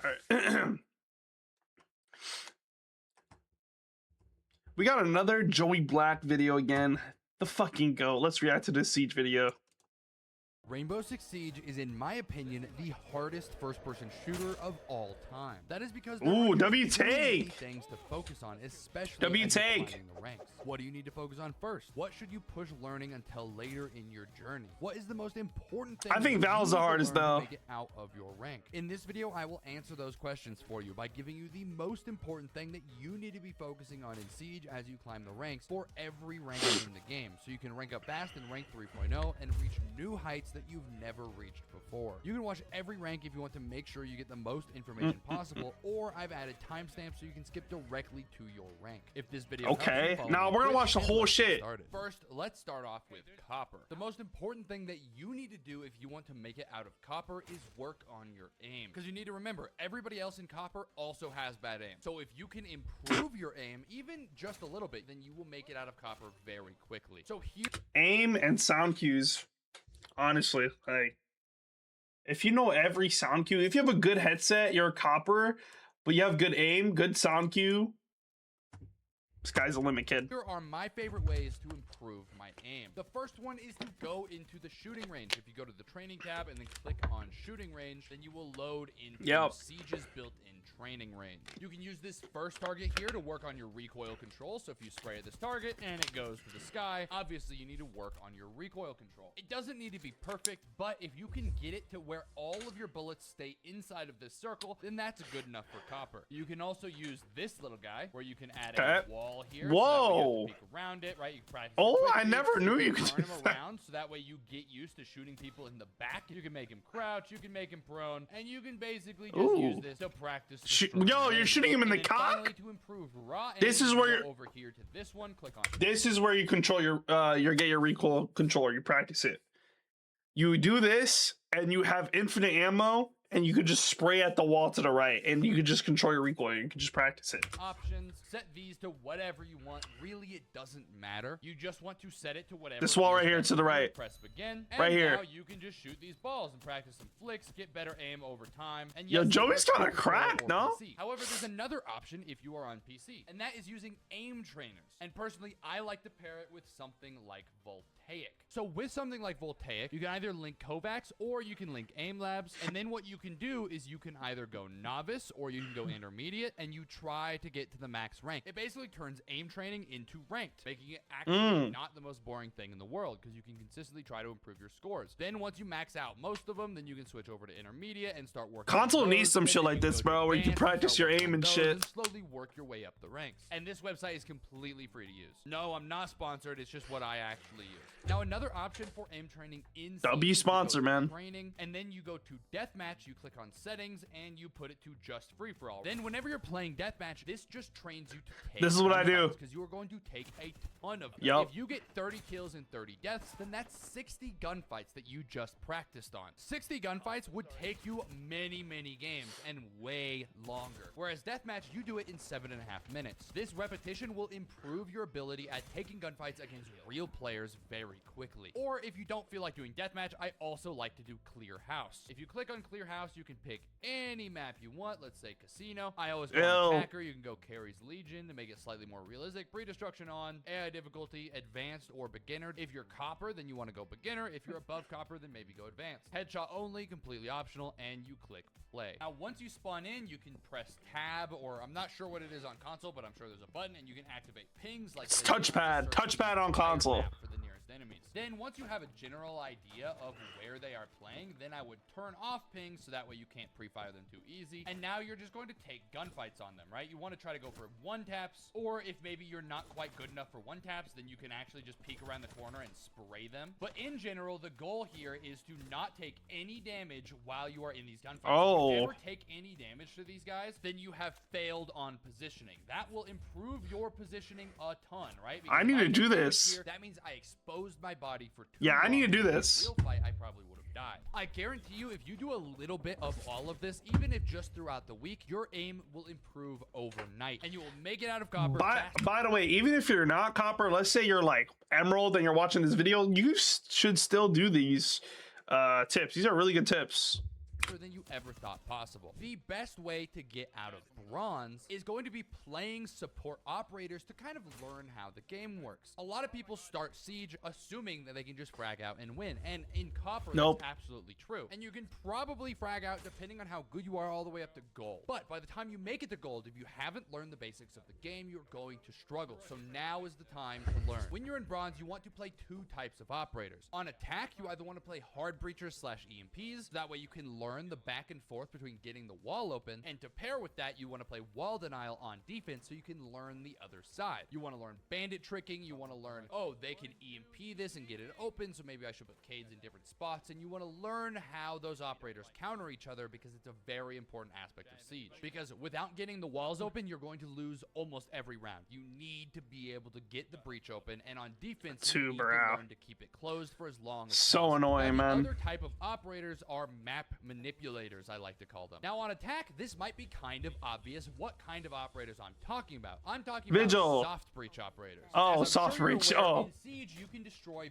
right. We got another Joey Black video again. The fucking goat. Let's react to this Siege video. Rainbow Six Siege is, in my opinion, the hardest first-person shooter of all time. That is because there are W so many take things to focus on, especially W as you're take. climbing the ranks. What do you need to focus on first? What should you push learning until later in your journey? What is the most important thing? I think Val's the hardest though. To make it out of your rank. In this video, I will answer those questions for you by giving you the most important thing that you need to be focusing on in Siege as you climb the ranks for every rank in the game, so you can rank up fast in rank 3.0 and reach new heights that you've never reached before. You can watch every rank if you want to make sure you get the most information possible, or I've added timestamps so you can skip directly to your rank. If this video okay, now we're gonna watch the whole shit. First, let's start off with Copper. The most important thing that you need to do if you want to make it out of Copper is work on your aim, because you need to remember everybody else in Copper also has bad aim. So if you can improve your aim even just a little bit, then you will make it out of Copper very quickly. So here, aim and sound cues. Honestly, like, if you know every sound cue, if you have a good headset, you're a copper, but you have good aim, good sound cue, sky's the limit, kid. here are my favorite ways to improve my aim. The first one is to go into the shooting range. If you go to the training tab and then click on shooting range, then you will load into Siege's built-in training range. You can use this first target here to work on your recoil control. So if you spray at this target and it goes to the sky, obviously you need to work on your recoil control. It doesn't need to be perfect, but if you can get it to where all of your bullets stay inside of this circle, then that's good enough for Copper. You can also use this little guy where you can add a wall here. Whoa. So around it, right? You can practice I never knew you could turn do him that. around, so that way you get used to shooting people in the back. You can make him crouch, you can make him prone, and you can basically just use this to practice. Yo, you're shooting him in the cock? Finally, to improve raw aim, This is where you're over here to this one. Click on. This is where you control your get your recoil controller. You practice it. You do this, and you have infinite ammo, and you could just spray at the wall to the right, and you could just control your recoil. You can just practice it. Options, set these to whatever you want. Really, it doesn't matter. You just want to set it to whatever. This wall right here to the right. Press begin. And right here. Now you can just shoot these balls and practice some flicks, get better aim over time. And yo, yes, Joey's kind of cracked, no? PC. However, there's another option if you are on PC, and that is using aim trainers. And personally, I like to pair it with something like Voltaic. So with something like Voltaic, you can either link Kovacs or you can link Aim Labs. And then what you can do is you can either go novice or you can go intermediate, and you try to get to the max rank. It basically turns aim training into ranked, making it actually not the most boring thing in the world, because you can consistently try to improve your scores. Then once you max out most of them, then you can switch over to intermediate and start working. Console needs some shit like this, bro, where you can practice your aim and shit. And slowly work your way up the ranks. And this website is completely free to use. No, I'm not sponsored. It's just what I actually use. Now, another option for aim training in W sponsor, man. Training, and then you go to deathmatch, you click on settings, and you put it to just free for all. Then whenever you're playing deathmatch, this just trains you to take. This is what I do. Because you are going to take a ton of them. Yep. If you get 30 kills and 30 deaths, then that's 60 gunfights that you just practiced on. 60 gunfights would take you many, many games and way longer. Whereas deathmatch, you do it in 7.5 minutes. This repetition will improve your ability at taking gunfights against real players very quickly. Or if you don't feel like doing deathmatch, I also like to do clear house. If you click on clear house, you can pick any map you want. Let's say casino. I always go attacker. You can go Carrie's Legion to make it slightly more realistic. Pre-destruction on, AI difficulty, advanced or beginner. If you're copper, then you want to go beginner. If you're above copper, then maybe go advanced. Headshot only, completely optional, and you click play. Now, once you spawn in, you can press tab, or I'm not sure what it is on console, but I'm sure there's a button, and you can activate pings like it's touchpad on console. For the nearest enemies. Then once you have a general idea of where they are playing, then I would turn off pings so that way you can't pre-fire them too easy. And now you're just going to take gunfights on them, right? You want to try to go for one taps, or if maybe you're not quite good enough for one taps, then you can actually just peek around the corner and spray them. But in general, the goal here is to not take any damage while you are in these gunfights. If you ever take any damage to these guys, then you have failed on positioning. That will improve your positioning a ton, right? Because I need to do this. Here, that means I exposed my body for too long. I need to do this. this. Real fight, I probably would have died. I guarantee you, if you do a little bit of all of this, even if just throughout the week, your aim will improve overnight, and you will make it out of copper. By the way, even if you're not copper, let's say you're like emerald and you're watching this video, you should still do these tips. These are really good tips. faster than you ever thought possible. The best way to get out of bronze is going to be playing support operators to kind of learn how the game works. A lot of people start Siege assuming that they can just frag out and win, and in Copper, Nope. that's absolutely true. And you can probably frag out depending on how good you are all the way up to gold. But by the time you make it to gold, if you haven't learned the basics of the game, you're going to struggle. So now is the time to learn. When you're in bronze, you want to play two types of operators. On attack, you either want to play hard breachers / EMPs. That way you can learn the back and forth between getting the wall open. And to pair with that, you want to play wall denial on defense so you can learn the other side. You want to learn bandit tricking. You want to learn, oh, they can EMP this and get it open, so maybe I should put Cades in different spots. And you want to learn how those operators counter each other, because it's a very important aspect of Siege. Because without getting the walls open, you're going to lose almost every round. You need to be able to get the breach open, and on defense, you need to learn to keep it closed for as long as possible. Annoying, man. Other type of operators are map manipulators, I like to call them. Now on attack, this might be kind of obvious what kind of operators I'm talking about. I'm talking Vigil. about soft breach operators. Oh, As I'm soft sure you're breach. aware, Oh. in Siege, you can destroy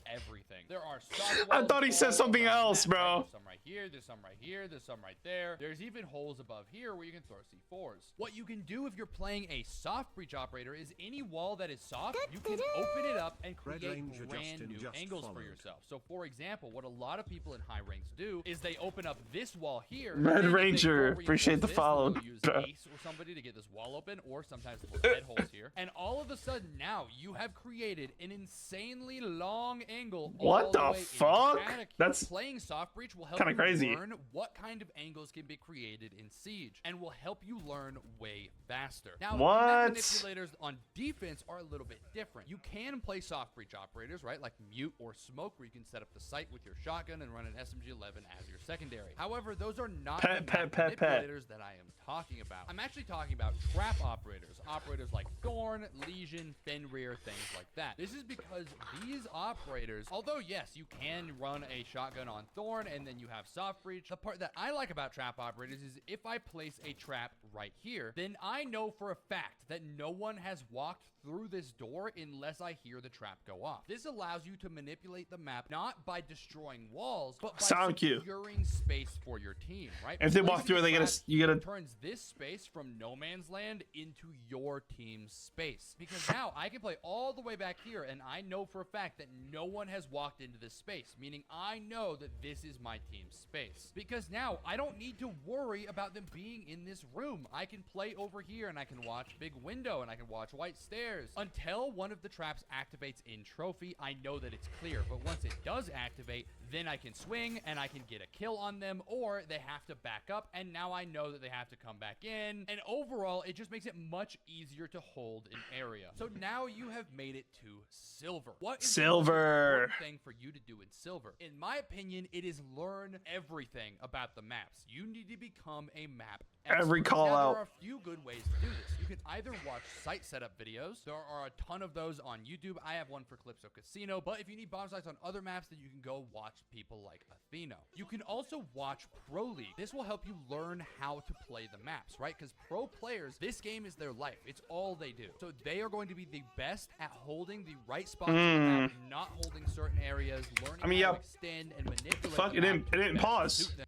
everything. There are soft I walls thought he said all something around the else, map, bro. right? There's some right here, there's some right here, there's some right there. There's even holes above here where you can throw C4s. What you can do if you're playing a soft breach operator is any wall that is soft, you can open it up and create brand new angles for yourself. So for example, what a lot of people in high ranks do is they open up this wall here. Red and if they Ranger, go appreciate the reinforce this, follow. they'll use Ace or somebody to get this wall open, or sometimes little head holes here. And all of a sudden now you have created an insanely long angle. What all the way into fuck? attic. That's Playing soft breach will help kinda you crazy. learn what kind of angles can be created in Siege, and will help you learn way faster. Now, What? map manipulators on defense are a little bit different. You can play soft breach operators, right? Like mute or smoke, where you can set up the site with your shotgun and run an SMG-11 as your secondary. However, those are not the map manipulators that I am talking about. I'm actually talking about trap operators. Operators like Thorn, Legion, Fenrir, things like that. This is because these operators, although yes, you can run a shotgun on Thorn and then you have soft breach, the part that I like about trap operators is if I place a trap right here, then I know for a fact that no one has walked through this door unless I hear the trap go off. This allows you to manipulate the map not by destroying walls, but by securing space for your team, right? If they walk through, you gotta turns this space from no man's land into your team's space. Because now I can play all the way back here, and I know for a fact that no one has walked into this space, meaning I know that this is my team's space. Because now I don't need to worry about them being in this room. I can play over here, and I can watch big window, and I can watch white stairs. Until one of the traps activates in trophy, I know that it's clear. But once it does activate, then I can swing and I can get a kill on them, or they have to back up, and now I know that they have to come back in. And overall, it just makes it much easier to hold an area. So now you have made it to silver. What is the most important thing for you to do in silver? In my opinion, it is learn everything about the maps. You need to become a map expert. Every call out. There are a few good ways to do this. You can either watch site setup videos. There are a ton of those on YouTube. I have one for Calypso Casino, but if you need bomb sites on other maps, then you can go watch people like Athena. You can also watch Pro League. This will help you learn how to play the maps, right? Because pro players, this game is their life. It's all they do. So they are going to be the best at holding the right spots on the map, not holding certain areas, learning how to extend and manipulate. Fuck, the it map didn't to best pause. suit them.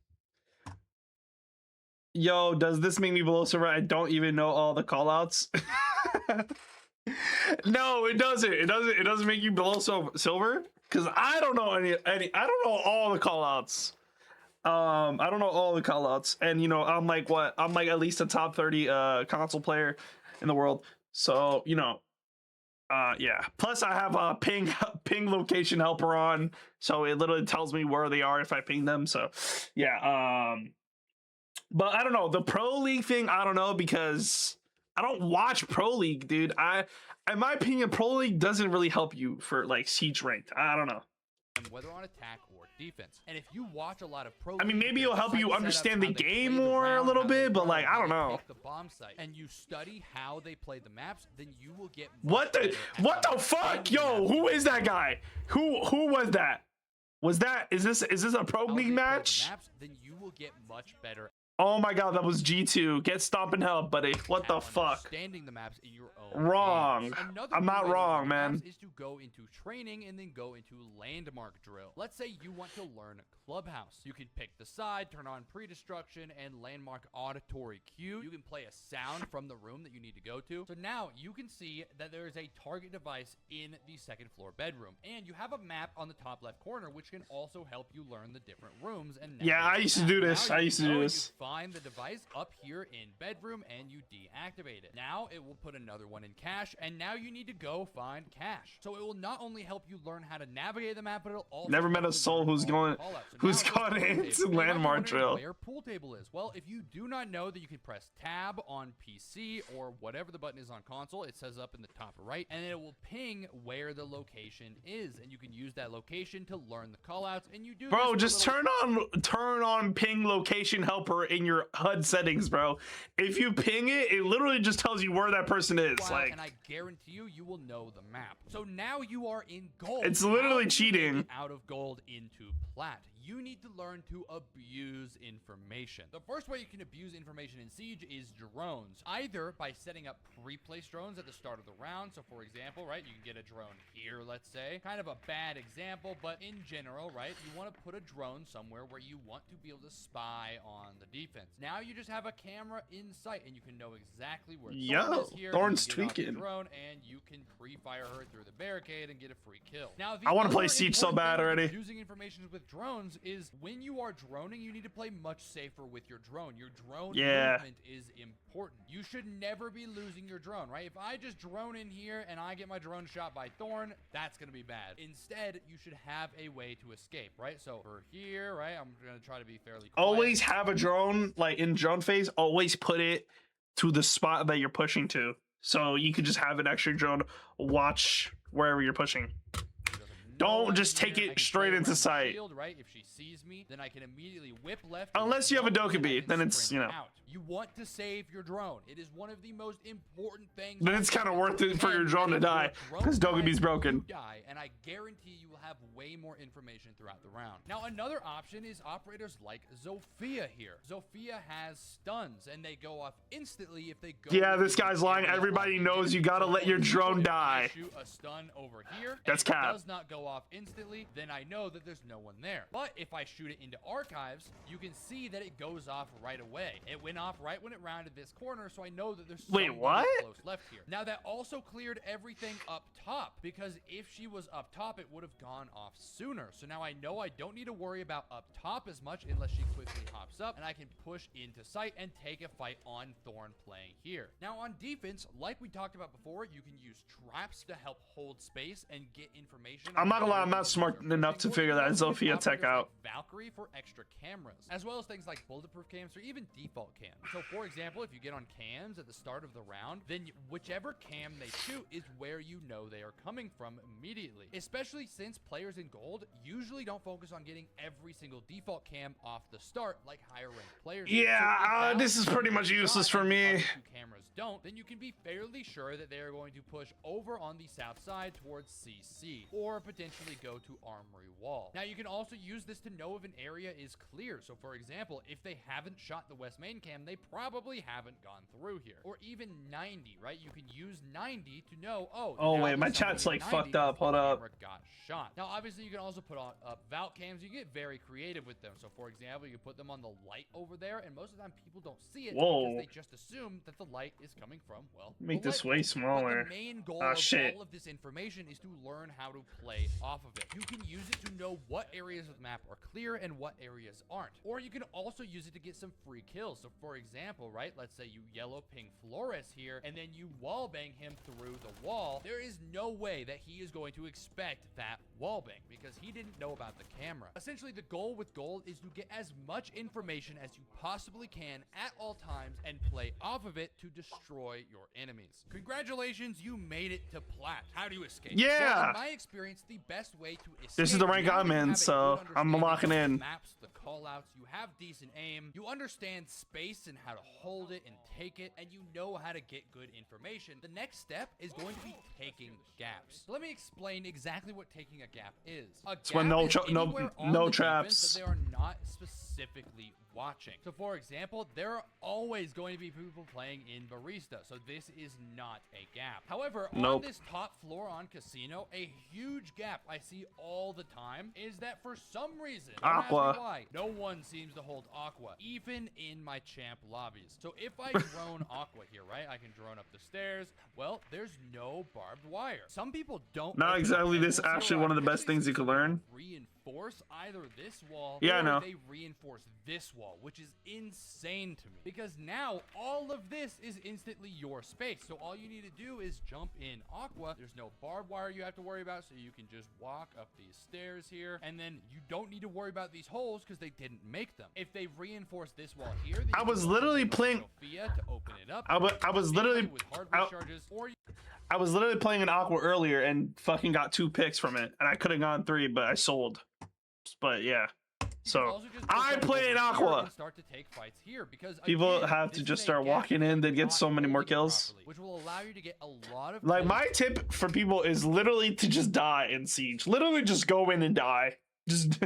Yo, does this make me below silver? I don't even know all the callouts. No, it doesn't. It doesn't make you below silver, because I don't know any. I don't know all the callouts. I don't know all the callouts, and you know, I'm like what? I'm like at least a top 30 console player in the world. So you know, yeah. Plus, I have a ping location helper on, so it literally tells me where they are if I ping them. So yeah. But I don't know, the Pro League thing, I don't know, because I don't watch Pro League, dude. In my opinion, Pro League doesn't really help you for like Siege ranked. I don't know. Whether on attack or defense. And if you watch a lot of Pro I mean, maybe it'll help you understand the how they game play the more a round, little how they bit, but run, like, I how don't they know. pick the bomb site, and you study how they play the maps, then you will get What the fuck? Yo, who is that guy? Who was that? Is this a Pro League match? Maps, then you will get much better Oh my god, that was G2. Get stomp and help, buddy. What the Now, fuck? understanding the maps in your own Wrong. games. Another I'm good not way to wrong, learn man. maps is to go into training and then go into landmark drill. Let's say you want to learn Clubhouse. You can pick the side, turn on pre-destruction and landmark auditory cue. You can play a sound from the room that you need to go to. So now you can see that there is a target device in the second floor bedroom, and you have a map on the top left corner, which can also help you learn the different rooms. And Yeah, I used to do this. I used to do this. Find the device up here in bedroom and you deactivate it. Now it will put another one in cache, and now you need to go find cache. So it will not only help you learn how to navigate the map, but it'll also Never met help a you soul learn who's all the going, callouts. So who's now gone pool table. into You might be landmark wondering drill. where pool table is. Well, if you do not know that you can press tab on PC or whatever the button is on console, it says up in the top right, and it will ping where the location is, and you can use that location to learn the callouts. And you do Bro, this with just a little turn on ping location helper in your HUD settings, bro. If you ping it, it literally just tells you where that person is. while, Like, and I guarantee you will know the map. So now you are in gold. It's How literally do you make cheating. it out of gold into plat? You need to learn to abuse information. The first way you can abuse information in Siege is drones, either by setting up pre-placed drones at the start of the round. So for example, right, you can get a drone here, let's say. Kind of a bad example, but in general, right, you want to put a drone somewhere where you want to be able to spy on the defense. Now you just have a camera in sight, and you can know exactly where Thorn is here. Thorn's You can get off the tweaking. drone, and you can pre-fire her through the barricade and get a free kill. Now, I wanna play other Siege so important bad thing with already. Using information with drones is when you are droning, you need to play much safer with your drone. Your drone movement is important. You should never be losing your drone, right? If I just drone in here and I get my drone shot by Thorn, that's gonna be bad. Instead, you should have a way to escape, right? So for here, right, I'm gonna try to be fairly quiet. always have a drone, like in drone phase, always put it to the spot that you're pushing to. So you could just have an extra drone watch wherever you're pushing. Don't just take it straight into sight. Shield, right? If she sees me, then I can immediately whip left. Unless you have a and Dokkaebi, I can then it's, sprint you know. out. You want to save your drone. It is one of the most important things. Then it's kind of worth it for your drone to die, because Dokkaebi's broken. You die, and I guarantee you will have way more information throughout the round. Now, another option is operators like Zofia here. Zofia has stuns, and they go off instantly if they go. Yeah, into this the guy's lying. area Everybody of knows the you gotta So let your for example, drone if I die. shoot a stun over here, and That's if it cap. does not go off instantly, then I know that there's no one there. But if I shoot it into archives, you can see that it goes off right away. It went off right when it rounded this corner, so I know that there's Wait, somebody what? close left here. Now that also cleared everything up top, because if she was up top, it would have gone off sooner. So now I know I don't need to worry about up top as much unless she quickly hops up, and I can push into sight and take a fight on Thorn playing here. Now on defense, like we talked about before, you can use traps to help hold space and get information. I'm not gonna lie, where I'm not enemies smart are enough to moving, or figure you that can also use Zofia tech operators out. like Valkyrie for extra cameras, as well as things like bulletproof cams or even default cams. So for example, if you get on cams at the start of the round, then whichever cam they shoot is where you know they are coming from immediately. Especially since players in gold usually don't focus on getting every single default cam off the start like higher ranked players do. Yeah, So if this is Valkyrie pretty much gets useless shot for and the me. other two cameras don't, then you can be fairly sure that they are going to push over on the south side towards CC or potentially go to Armory Wall. Now you can also use this to know if an area is clear. So for example, if they haven't shot the west main cam, they probably haven't gone through here. Or even 90, right? You can use 90 to know, oh Oh, now wait, there's my somebody chat's, at like, 90 fucked up. because the Hold up. camera got shot. Now obviously you can also put on up Valk cams. You get very creative with them. So for example, you can put them on the light over there, and most of the time people don't see it Whoa. because they just assume that the light is coming from, well, Make the this light way bulb. smaller. But the main goal Ah, of shit. all of this information is to learn how to play off of it. You can use it to know what areas of the map are clear and what areas aren't. Or you can also use it to get some free kills. So for example, right, let's say you yellow ping Flores here, and then you wall bang him through the wall. There is no way that he is going to expect that wall bang because he didn't know about the camera. Essentially, the goal with gold is to get as much information as you possibly can at all times and play off of it to destroy your enemies. Congratulations, you made it to plat. How do you escape? Yeah. Well, in my experience, the best way to escape. This is the rank now I'm that you in, have a so good I'm understanding locking of the in. Maps, the callouts, you have decent aim, you understand space space and how to hold it and take it, and you know how to get good information, the next step is going to be taking gaps. So let me explain exactly what taking a gap is. A gap when no is tra- no- anywhere on no the defense traps. that they are not specifically watching. So for example, there are always going to be people playing in Barista, so this is not a gap. However, on Nope. this top floor on Casino, a huge gap I see all the time is that for some reason, don't ask me Aqua. why, no one seems to hold Aqua, even in my champ lobbies. So if I drone Aqua here, right, I can drone up the stairs. Well, there's no barbed wire. Some people don't. Not open up exactly this emeralds here. actually I one of the actually best things see you could some people learn. Reinforce either this wall, Yeah, I or know. they reinforce this wall, which is insane to me because now all of this is instantly your space. So all you need to do is jump in Aqua. There's no barbed wire you have to worry about, so you can just walk up these stairs here, and then you don't need to worry about these holes because they didn't make them. If they reinforce this wall here, then I you was can literally use playing- Sophia to open it up. I was literally with hard recharges, or I was literally playing an Aqua earlier and fucking got 2 picks from it, and I could have gone 3, but I sold. But yeah, so I play an Aqua. Start to take fights here because People again, have this to is just a start gap walking where in, they'd you're get not so many more holding it kills. properly, which will allow you to get a lot of Like kills. my tip for people is literally to just die in Siege. Literally just go in and die. Just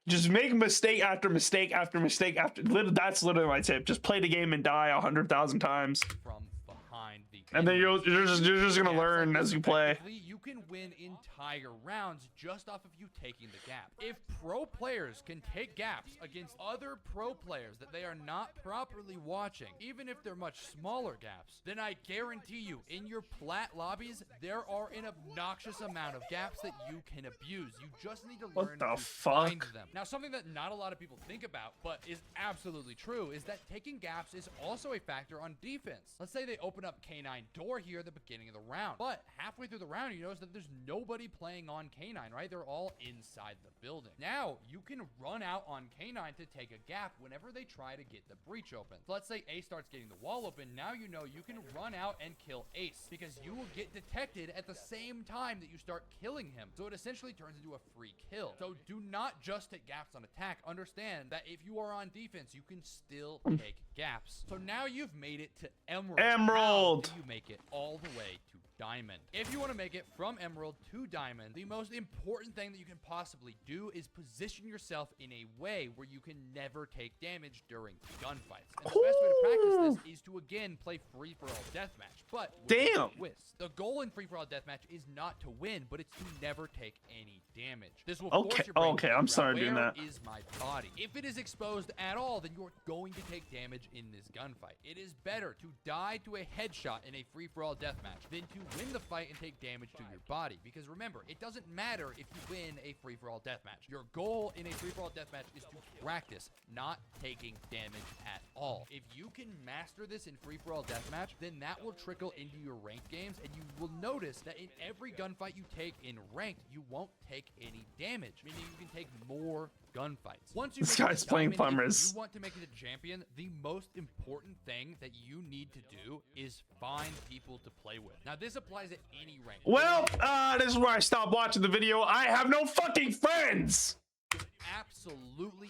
just make mistake after mistake after mistake after. That's literally my tip. Just play the game and die 100,000 times, from behind the and then enemies. you're just gonna Gaps learn like as this you play. effectively, you can win entire rounds just off of you taking the gap. If pro players can take gaps against other pro players that they are not properly watching, even if they're much smaller gaps, then I guarantee you, in your plat lobbies, there are an obnoxious amount of gaps that you can abuse. You just need to What learn the to fuck? find them. Now, something that not a lot of people think about, but is absolutely true, is that taking gaps is also a factor on defense. Let's say they open up K9 door here at the beginning of the round, but halfway through the round, you notice that there's nobody playing on K9, right? They're all inside the building. Now, you can run out on K9 to take a gap whenever they try to get the breach open. So let's say Ace starts getting the wall open. Now you know you can run out and kill Ace because you will get detected at the same time that you start killing him. So it essentially turns into a free kill. So do not just take gaps on attack. Understand that if you are on defense, you can still take gaps. So now you've made it to Emerald. Emerald. How do you make it all the way to Diamond? If you want to make it from Emerald to Diamond, the most important thing that you can possibly do is position yourself in a way where you can never take damage during gunfights. And the best way to practice this is to again play free-for-all deathmatch, but with Damn. a twist. The goal in free-for-all deathmatch is not to win, but it's to never take any damage. This will force Okay, your brain okay, to I'm figure out, sorry doing where that. is my body? If it is exposed at all, then you're going to take damage in this gunfight. It is better to die to a headshot in a free-for-all deathmatch than to win the fight and take damage to your body. Because remember, it doesn't matter if you win a free-for-all deathmatch. Your goal in a free-for-all deathmatch is to practice not taking damage at all. If you can master this in free-for-all deathmatch, then that will trickle into your ranked games, and you will notice that in every gunfight you take in ranked, you won't take any damage, meaning you can take more gunfights. Once you This make it guy's to playing Diamond, plumbers. if you want to make it a champion, the most important thing that you need to do is find people to play with. Now, this applies at any rank. Well, this is where I stop watching the video. I have no fucking friends. Absolutely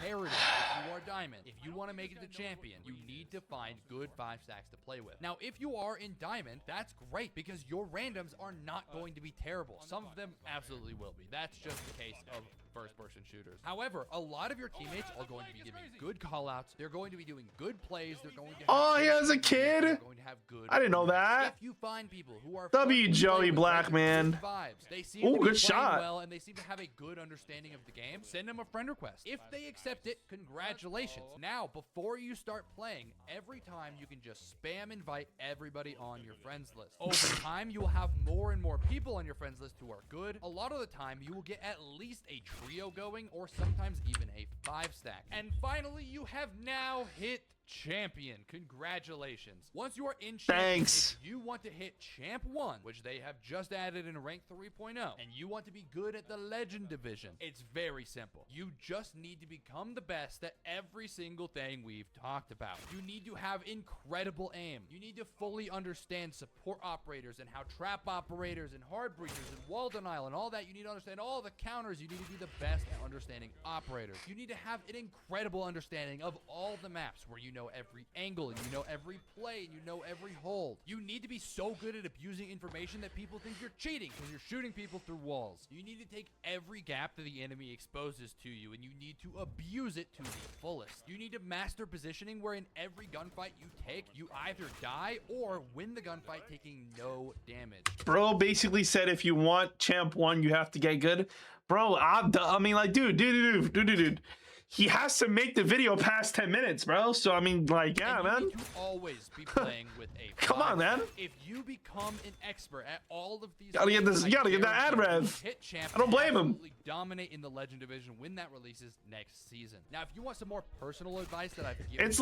imperative if you are Diamond. If you want to make it to champion, you need to find good 5 stacks to play with. Now, if you are in Diamond, that's great because your randoms are not going to be terrible. Some of them absolutely will be. That's just the case of first-person shooters. However, a lot of your teammates are going to be giving good callouts. They're going to be doing good plays. They're going to have Oh, he good has a shooting. kid? They're going to have good. I didn't know that. If you find people who are W, fun to Joey play with, Black, like man. good vibes, they seem Ooh, to be good playing shot. well, and they seem to have a good understanding of the game, send them a friend request. If they accept it, congratulations. Now, before you start playing, every time you can just spam invite everybody on your friends list. Over time, you will have more and more people on your friends list who are good. A lot of the time, you will get at least a trio going, or sometimes even a 5 stack. And finally, you have now hit champion. Congratulations. Once you are in champion, Thanks. if you want to hit champ 1, which they have just added in rank 3.0, and you want to be good at the legend division, it's very simple. You just need to become the best at every single thing we've talked about. You need to have incredible aim. You need to fully understand support operators and how trap operators and hard breachers and wall denial and all that. You need to understand all the counters. You need to be the best at understanding operators. You need to have an incredible understanding of all the maps where you know every angle, and you know every play, and you know every hold. You need to be so good at abusing information that people think you're cheating because you're shooting people through walls. You need to take every gap that the enemy exposes to you, and you need to abuse it to the fullest. You need to master positioning where in every gunfight you take, you either die or win the gunfight taking no damage. Bro basically said if you want champ 1, you have to get good. Bro, I mean, like, dude. He has to make the video past 10 minutes, bro. So, I mean, like, yeah, and man. You need to always be playing with a Come on, man. If you become an expert at all of these, Gotta get this. You gotta get that ad rev. Hit champ. I don't blame him. Absolutely dominate in the Legend division when that releases next season. Now, if you want some more personal advice that I've given, It's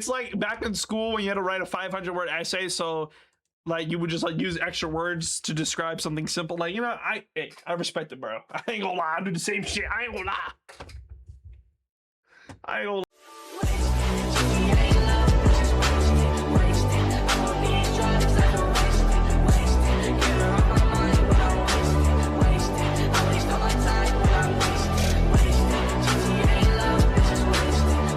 like back in school when you had to write a 500-word essay. So, like, you would just like use extra words to describe something simple. Like, you know, I respect it, bro. I ain't gonna lie. I do the same shit. I ain't gonna lie.